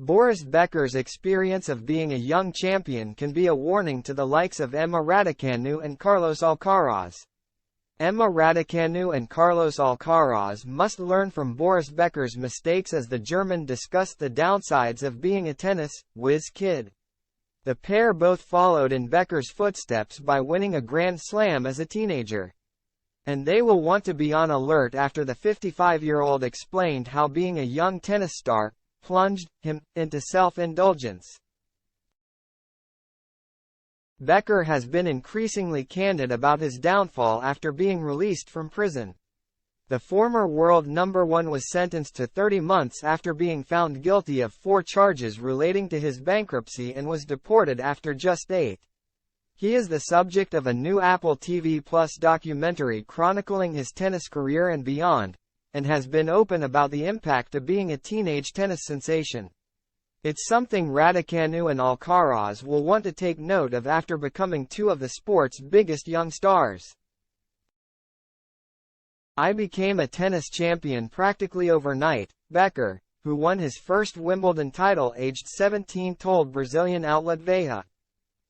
Boris Becker's experience of being a young champion can be a warning to the likes of Raducanu and Carlos Alcaraz. Raducanu and Carlos Alcaraz must learn from Boris Becker's mistakes as the German discussed the downsides of being a tennis whiz kid. The pair both followed in Becker's footsteps by winning a Grand Slam as a teenager. And they will want to be on alert after the 55-year-old explained how being a young tennis star plunged him into self-indulgence. Becker has been increasingly candid about his downfall after being released from prison. The former world number one was sentenced to 30 months after being found guilty of 4 charges relating to his bankruptcy and was deported after just 8. He is the subject of a new Apple TV Plus documentary chronicling his tennis career and beyond, and has been open about the impact of being a teenage tennis sensation. It's something Raducanu and Alcaraz will want to take note of after becoming 2 of the sport's biggest young stars. "I became a tennis champion practically overnight," Becker, who won his first Wimbledon title aged 17, told Brazilian outlet Veja.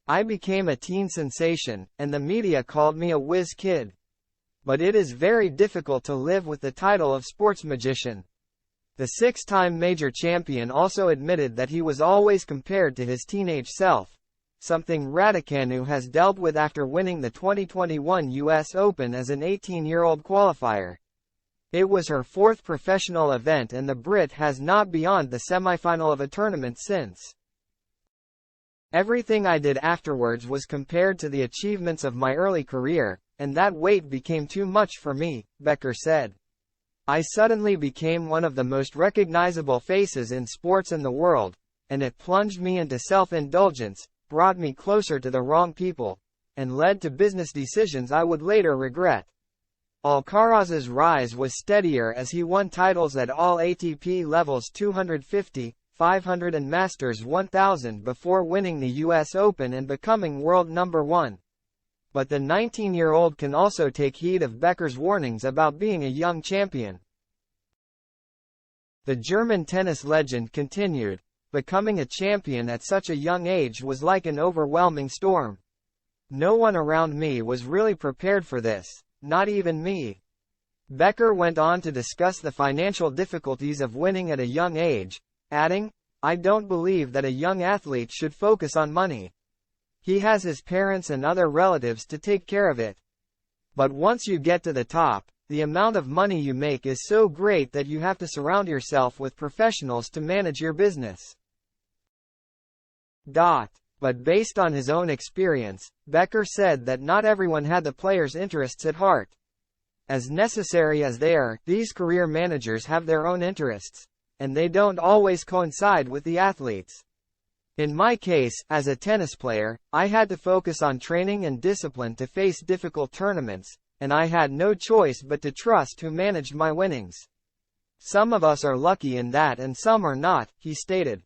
"I became a teen sensation, and the media called me a whiz kid. But it is very difficult to live with the title of sports magician." The 6-time major champion also admitted that he was always compared to his teenage self, something Raducanu has dealt with after winning the 2021 US Open as an 18-year-old qualifier. It was her 4th professional event and the Brit has not beyond the semifinal of a tournament since. "Everything I did afterwards was compared to the achievements of my early career, and that weight became too much for me," Becker said. "I suddenly became one of the most recognizable faces in sports in the world, and it plunged me into self-indulgence, brought me closer to the wrong people, and led to business decisions I would later regret." Alcaraz's rise was steadier as he won titles at all ATP levels 250, 500 and Masters 1000 before winning the US Open and becoming world number 1. But the 19-year-old can also take heed of Becker's warnings about being a young champion. The German tennis legend continued, "Becoming a champion at such a young age was like an overwhelming storm. No one around me was really prepared for this, not even me." Becker went on to discuss the financial difficulties of winning at a young age, adding, "I don't believe that a young athlete should focus on money. He has his parents and other relatives to take care of it. But once you get to the top, the amount of money you make is so great that you have to surround yourself with professionals to manage your business." But based on his own experience, Becker said that not everyone had the player's interests at heart. As necessary as they are, these career managers have their own interests, and they don't always coincide with the athletes. "In my case, as a tennis player, I had to focus on training and discipline to face difficult tournaments, and I had no choice but to trust who managed my winnings. Some of us are lucky in that and some are not," he stated.